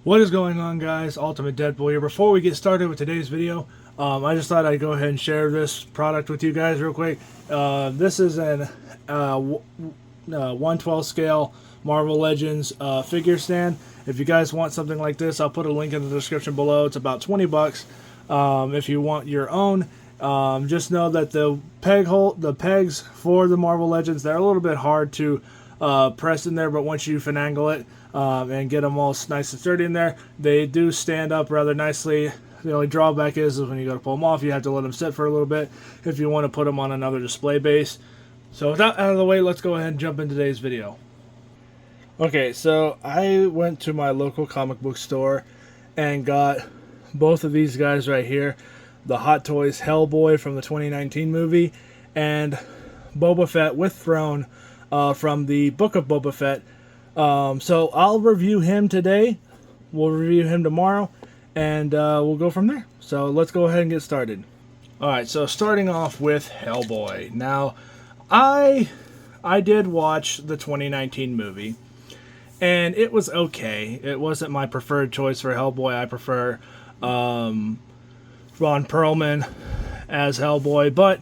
What is going on, guys? Ultimate Deadpool here. Before we get started with today's video, I just thought I'd go ahead and share this product with you guys real quick. This is an 1/12 scale Marvel Legends figure stand. If you guys want something like this, I'll put a link in the description below. It's about 20 bucks. If you want your own, just know that the pegs for the Marvel Legends, they're a little bit hard to press in there, but once you finagle it and get them all nice and sturdy in there, they do stand up rather nicely. The only drawback is when you go to pull them off, you have to let them sit for a little bit if you want to put them on another display base. So with that out of the way, let's go ahead and jump into today's video. Okay, so I went to my local comic book store and got both of these guys right here. The Hot Toys Hellboy from the 2019 movie and Boba Fett with Throne from the Book of Boba Fett. So I'll review him today. We'll review him tomorrow, and we'll go from there. So let's go ahead and get started. Alright, so starting off with Hellboy. Now, I did watch the 2019 movie, and it was okay. It wasn't my preferred choice for Hellboy. I prefer Ron Perlman as Hellboy, but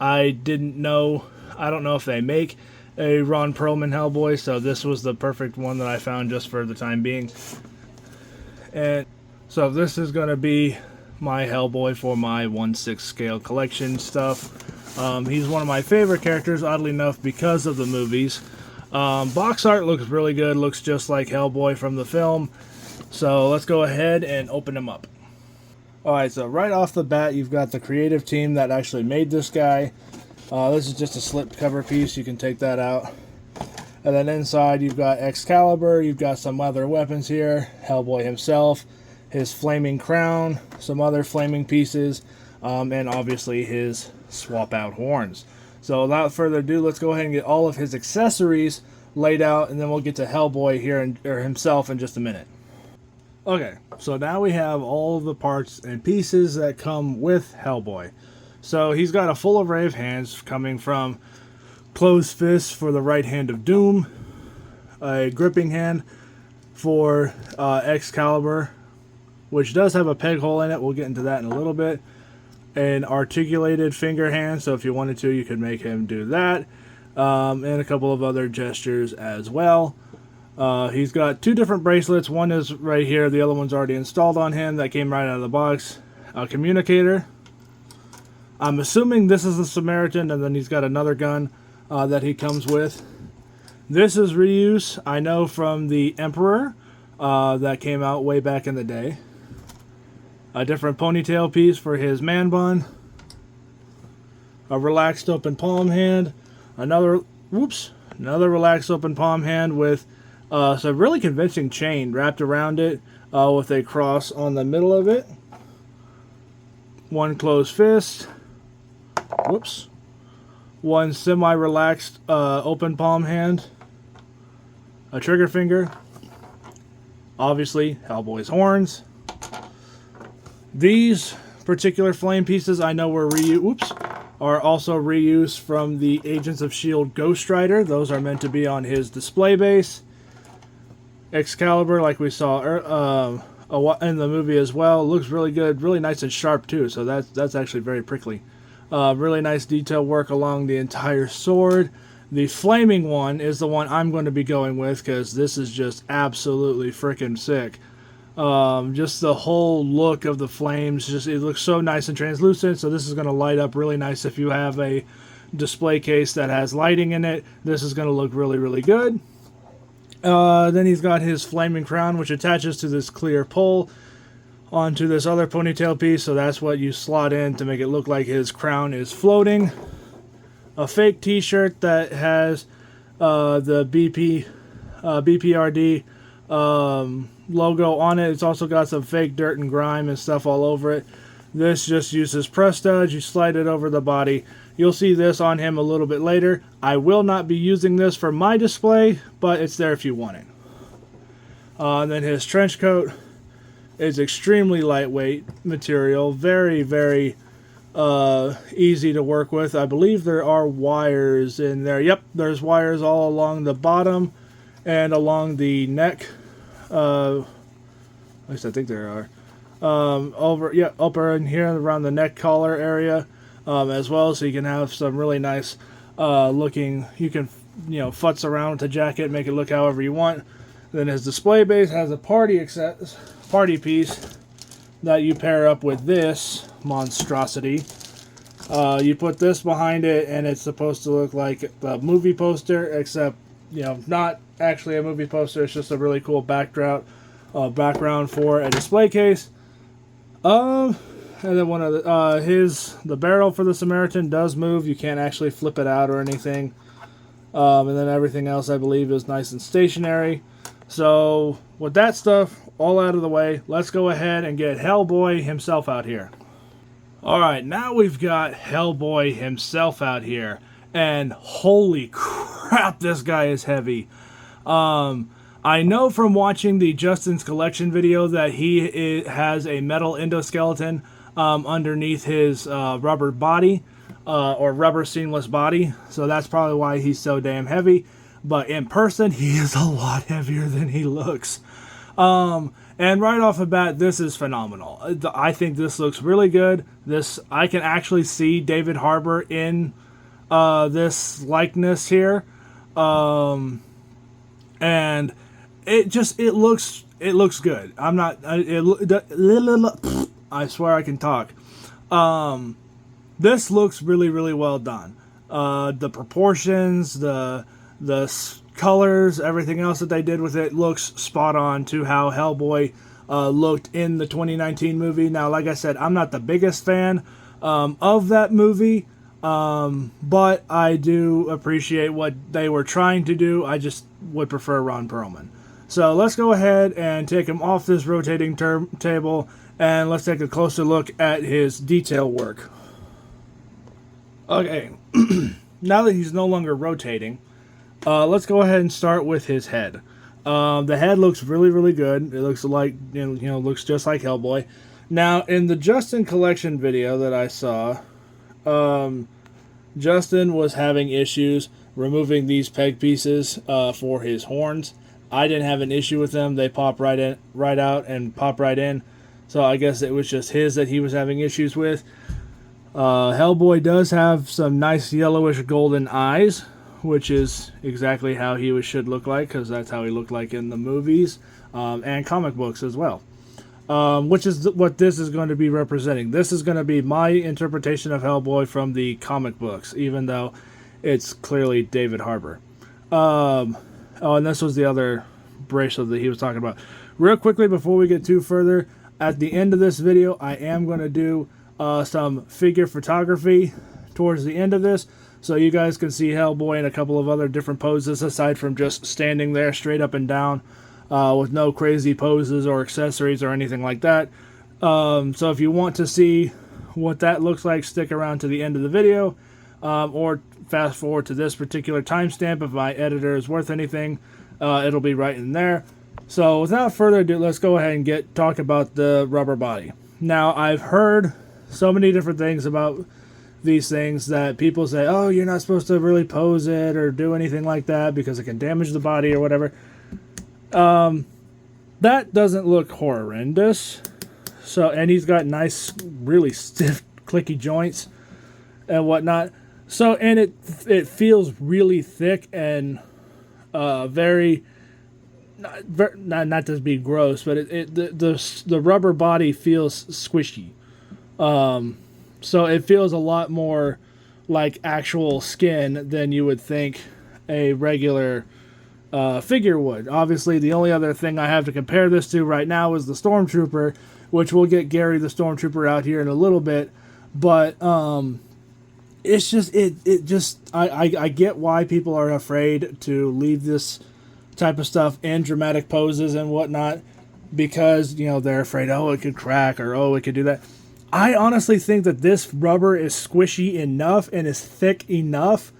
I don't know if they make a Ron Perlman Hellboy, so this was the perfect one that I found just for the time being. And so this is going to be my Hellboy for my 1/6 scale collection stuff. He's one of my favorite characters, oddly enough, because of the movies. Box art looks really good, looks just like Hellboy from the film. So let's go ahead and open him up. Alright, so right off the bat, you've got the creative team that actually made this guy. This is just a slip cover piece. You can take that out. And then inside you've got Excalibur. You've got some other weapons here. Hellboy himself. His flaming crown. Some other flaming pieces. And obviously his swap out horns. So without further ado, let's go ahead and get all of his accessories laid out. And then we'll get to Hellboy here, or himself, in just a minute. Okay, so now we have all of the parts and pieces that come with Hellboy. So he's got a full array of hands, coming from closed fists for the right hand of Doom, a gripping hand for Excalibur, which does have a peg hole in it. We'll get into that in a little bit. An articulated finger hand, so if you wanted to, you could make him do that. And a couple of other gestures as well. He's got two different bracelets. One is right here. The other one's already installed on him. That came right out of the box. A communicator. I'm assuming this is the Samaritan, and then he's got another gun that he comes with. This is reuse, I know, from the Emperor that came out way back in the day. A different ponytail piece for his man bun. A relaxed open palm hand. Another relaxed open palm hand with some really convincing chain wrapped around it with a cross on the middle of it. One closed fist. One semi-relaxed open palm hand. A trigger finger. Obviously, Hellboy's horns. These particular flame pieces I know were are also reused from the Agents of S.H.I.E.L.D. Ghost Rider. Those are meant to be on his display base. Excalibur, like we saw in the movie as well, looks really good, really nice and sharp too, so that's actually very prickly. Really nice detail work along the entire sword. The flaming one is the one I'm going to be going with, because this is just absolutely freaking sick. Just the whole look of the flames, it looks so nice and translucent, so this is going to light up really nice. If you have a display case that has lighting in it, this is going to look really, really good. Then he's got his flaming crown, which attaches to this clear pole onto this other ponytail piece, so that's what you slot in to make it look like his crown is floating. A fake t-shirt that has the BPRD logo on it. It's also got some fake dirt and grime and stuff all over it. This just uses press studs. You slide it over the body. You'll see this on him a little bit later. I will not be using this for my display, but it's there if you want it. And then his trench coat is extremely lightweight material. Very, very easy to work with. I believe there are wires in there. Yep, there's wires all along the bottom and along the neck At least I think there are. Over in here around the neck collar area, as well, so you can have some really nice looking. You can futz around with the jacket, make it look however you want. Then his display base has a party piece that you pair up with this monstrosity. You put this behind it, and it's supposed to look like the movie poster, except not actually a movie poster. It's just a really cool background for a display case. And then one of the barrel for the Samaritan does move. You can't actually flip it out or anything. And then everything else, I believe, is nice and stationary. So with that stuff all out of the way, let's go ahead and get Hellboy himself out here. Alright, now we've got Hellboy himself out here. And holy crap, this guy is heavy. I know from watching the Justin's Collection video that he has a metal endoskeleton underneath his rubber body, or rubber seamless body. So that's probably why he's so damn heavy. But in person, he is a lot heavier than he looks. And right off the bat, this is phenomenal. I think this looks really good. I can actually see David Harbour in this likeness here. And it looks good. I swear I can talk. This looks really, really well done. The proportions, the colors, everything else that they did with it looks spot on to how Hellboy looked in the 2019 movie. Now, like I said, I'm not the biggest fan of that movie, but I do appreciate what they were trying to do. I just would prefer Ron Perlman. So let's go ahead and take him off this rotating table, and let's take a closer look at his detail work. Okay, now that he's no longer rotating, let's go ahead and start with his head. The head looks really, really good. It looks like, looks just like Hellboy. Now, in the Justin Collection video that I saw, Justin was having issues removing these peg pieces for his horns. I didn't have an issue with them. They pop right out and pop right in. So I guess it was just his that he was having issues with. Hellboy does have some nice yellowish golden eyes, which is exactly how he should look like, because that's how he looked like in the movies and comic books as well. Which is what this is going to be representing. This is going to be my interpretation of Hellboy from the comic books, even though it's clearly David Harbour. And this was the other bracelet that he was talking about. Real quickly, before we get too further, at the end of this video, I am going to do some figure photography towards the end of this, so you guys can see Hellboy in a couple of other different poses aside from just standing there straight up and down with no crazy poses or accessories or anything like that. So if you want to see what that looks like, stick around to the end of the video, or fast forward to this particular timestamp if my editor is worth anything. It'll be right in there. So without further ado, let's go ahead and talk about the rubber body. Now, I've heard so many different things about these things that people say, oh, you're not supposed to really pose it or do anything like that because it can damage the body or whatever. That doesn't look horrendous. So, and he's got nice, really stiff, clicky joints and whatnot. So, and it feels really thick and very, not to be gross, but the rubber body feels squishy. So it feels a lot more like actual skin than you would think a regular figure would. Obviously, the only other thing I have to compare this to right now is the Stormtrooper, which we'll get Gary the Stormtrooper out here in a little bit. But it's just I get why people are afraid to leave this type of stuff in dramatic poses and whatnot, because they're afraid, oh, it could crack, or oh, it could do that. I honestly think that this rubber is squishy enough and is thick enough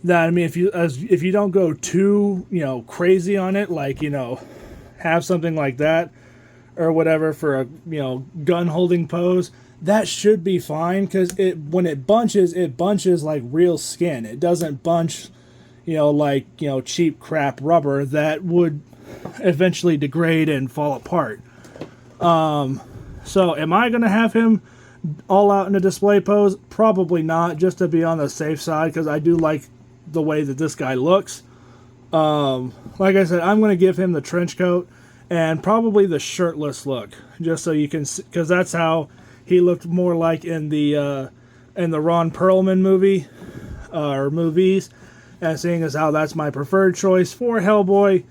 that, I mean, if you don't go too crazy on it, like have something like that or whatever for a gun holding pose, that should be fine, because when it bunches like real skin. It doesn't bunch like cheap crap rubber that would eventually degrade and fall apart. So am I going to have him all out in a display pose? Probably not, just to be on the safe side, because I do like the way that this guy looks. Like I said, I'm going to give him the trench coat and probably the shirtless look, just so you can see, because that's how he looked more like in the Ron Perlman movie, or movies, and seeing as how that's my preferred choice for Hellboy,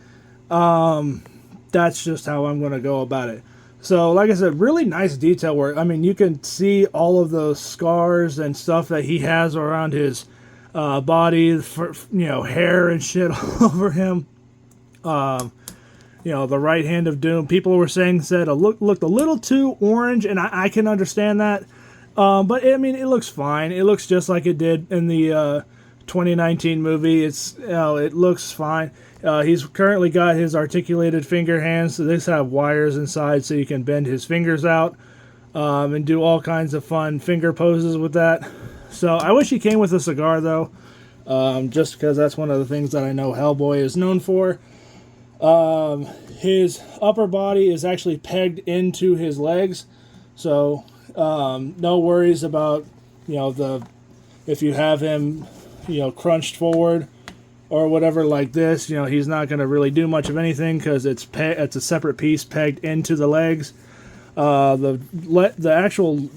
that's just how I'm going to go about it. So, like I said, really nice detail work. I mean, you can see all of those scars and stuff that he has around his body, hair and shit all over him. The right hand of doom. People were said it looked a little too orange, and I can understand that. But I mean, it looks fine. It looks just like it did in the 2019 movie. It looks fine. He's currently got his articulated finger hands, so these have wires inside so you can bend his fingers out and do all kinds of fun finger poses with that. So I wish he came with a cigar, though, just because that's one of the things that I know Hellboy is known for. His upper body is actually pegged into his legs, so no worries about, if you have him, crunched forward or whatever like this, he's not going to really do much of anything because it's a separate piece pegged into the legs. The actual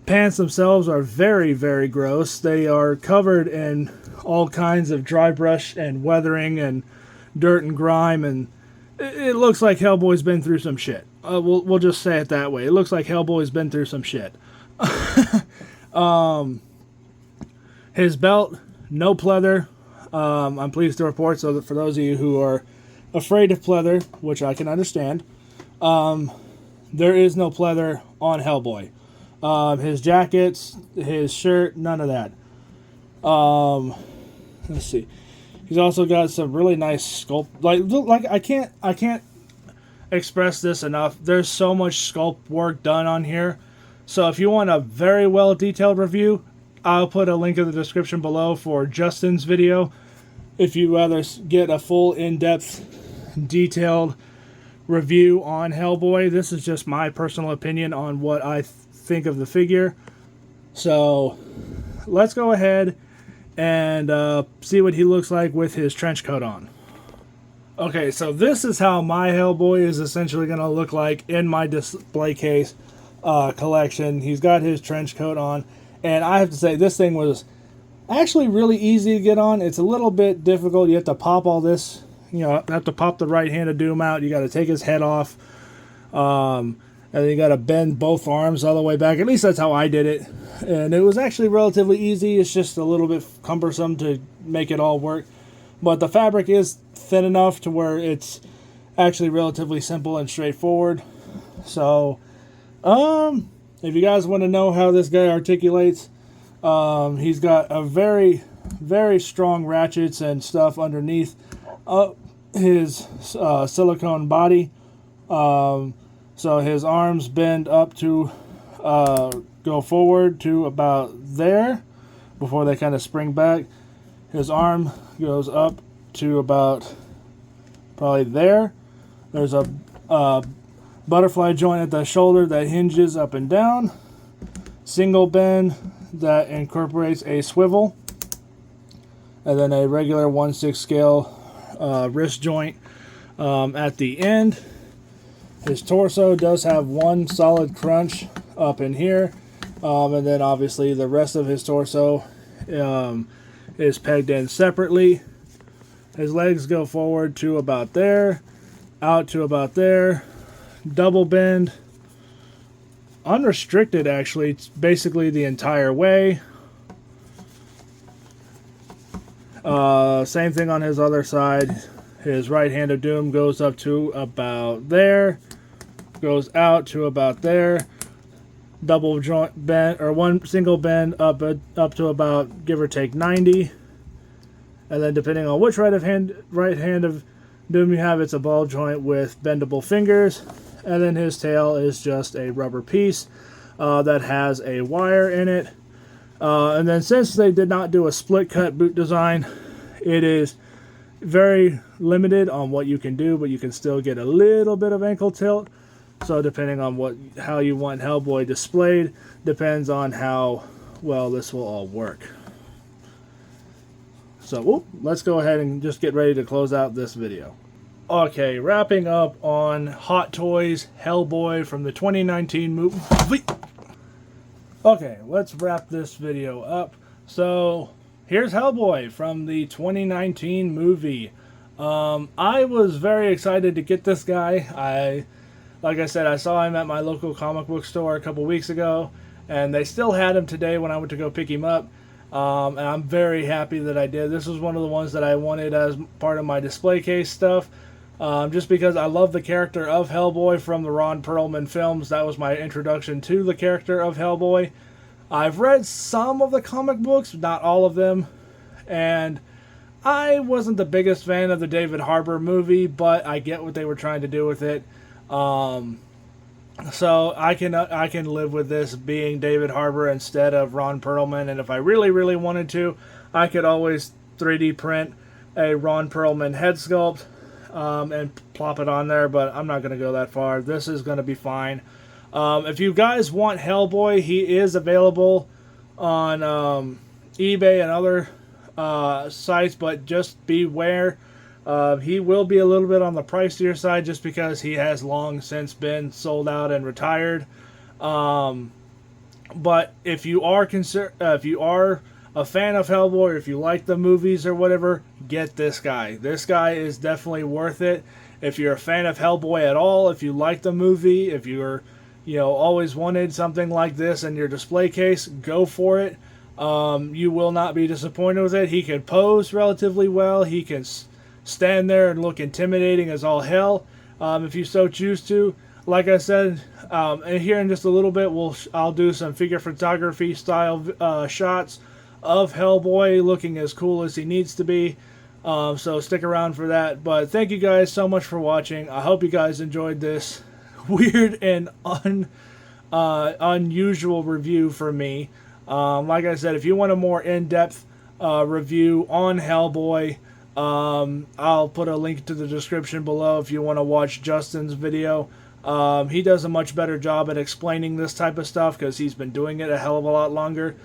pants themselves are very, very gross. They are covered in all kinds of dry brush and weathering and dirt and grime, and it looks like Hellboy's been through some shit. We'll just say it that way. It looks like Hellboy's been through some shit. His belt, no pleather. I'm pleased to report, so that for those of you who are afraid of pleather, which I can understand, there is no pleather on Hellboy. His jackets, his shirt, none of that. Let's see. He's also got some really nice sculpt. Like I can't express this enough. There's so much sculpt work done on here. So if you want a very well detailed review, I'll put a link in the description below for Justin's video. If you rather get a full in-depth, detailed review on Hellboy, this is just my personal opinion on what I think of the figure. So let's go ahead and see what he looks like with his trench coat on. Okay, so this is how my Hellboy is essentially going to look like in my display case collection. He's got his trench coat on, and I have to say this thing was actually really easy to get on. It's a little bit difficult. You have to pop all this, have to pop the right hand of doom out. You got to take his head off, and then you got to bend both arms all the way back. At least that's how I did it. And it was actually relatively easy. It's just a little bit cumbersome to make it all work. But the fabric is thin enough to where it's actually relatively simple and straightforward. So, if you guys want to know how this guy articulates, he's got a very, very strong ratchets and stuff underneath his silicone body. So his arms bend up to go forward to about there before they kind of spring back. His arm goes up to about probably there. There's a butterfly joint at the shoulder that hinges up and down. Single bend that incorporates a swivel. And then a regular 1/6 scale wrist joint at the end. His torso does have one solid crunch up in here. And then obviously the rest of his torso is pegged in separately. His legs go forward to about there, out to about there, double bend, unrestricted actually, it's basically the entire way. Same thing on his other side. His right hand of doom goes up to about there, goes out to about there. Double joint bend, or one single bend up to about, give or take, 90, and then depending on which right hand of doom you have, it's a ball joint with bendable fingers, and then his tail is just a rubber piece that has a wire in it, and then since they did not do a split cut boot design, it is very limited on what you can do, but you can still get a little bit of ankle tilt. So depending on how you want Hellboy displayed, depends on how well this will all work. So let's go ahead and just get ready to close out this video. Okay, wrapping up on Hot Toys Hellboy from the 2019 movie. Okay, let's wrap this video up. So here's Hellboy from the 2019 movie. I was very excited to get this guy. Like I said, I saw him at my local comic book store a couple weeks ago, and they still had him today when I went to go pick him up. And I'm very happy that I did. This was one of the ones that I wanted as part of my display case stuff, just because I love the character of Hellboy from the Ron Perlman films. That was my introduction to the character of Hellboy. I've read some of the comic books, not all of them, and I wasn't the biggest fan of the David Harbour movie, but I get what they were trying to do with it. So I can live with this being David Harbour instead of Ron Perlman, and if I really wanted to, I could always 3D print a Ron Perlman head sculpt and plop it on there, but I'm not going to go that far. This is going to be fine. If you guys want Hellboy, he is available on eBay and other sites, but just beware. He will be a little bit on the pricier side just because he has long since been sold out and retired. But if you are a fan of Hellboy, or if you like the movies or whatever, get this guy. This guy is definitely worth it. If you're a fan of Hellboy at all, if you like the movie, if you're always wanted something like this in your display case, go for it. You will not be disappointed with it. He can pose relatively well. He can stand there and look intimidating as all hell, if you so choose to. Like I said, and here in just a little bit, I'll do some figure photography style shots of Hellboy looking as cool as he needs to be. So stick around for that. But thank you guys so much for watching. I hope you guys enjoyed this weird and unusual review for me. Like I said, if you want a more in-depth review on Hellboy, I'll put a link to the description below if you want to watch Justin's video. He does a much better job at explaining this type of stuff because he's been doing it a hell of a lot longer.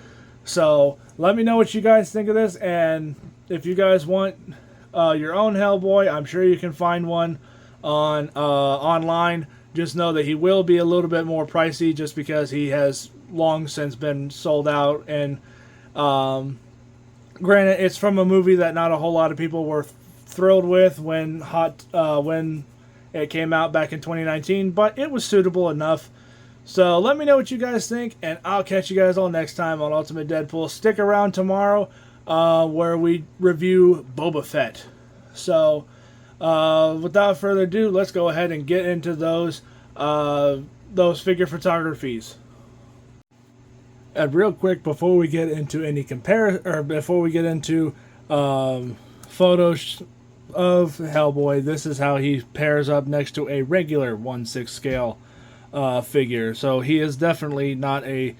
So let me know what you guys think of this, and if you guys want your own Hellboy, I'm sure you can find one on online. Just know that he will be a little bit more pricey just because he has long since been sold out, and granted, it's from a movie that not a whole lot of people were thrilled with when it came out back in 2019, but it was suitable enough. So let me know what you guys think, and I'll catch you guys all next time on Ultimate Deadpool. Stick around tomorrow where we review Boba Fett. So without further ado, let's go ahead and get into those figure photographies. And real quick, before we get into any photos of Hellboy, this is how he pairs up next to a regular 1/6 scale figure. So he is definitely not a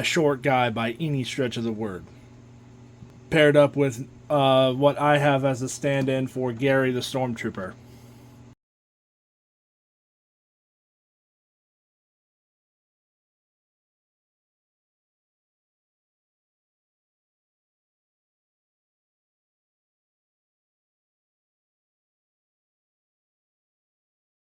short guy by any stretch of the word. Paired up with what I have as a stand-in for Gary the Stormtrooper.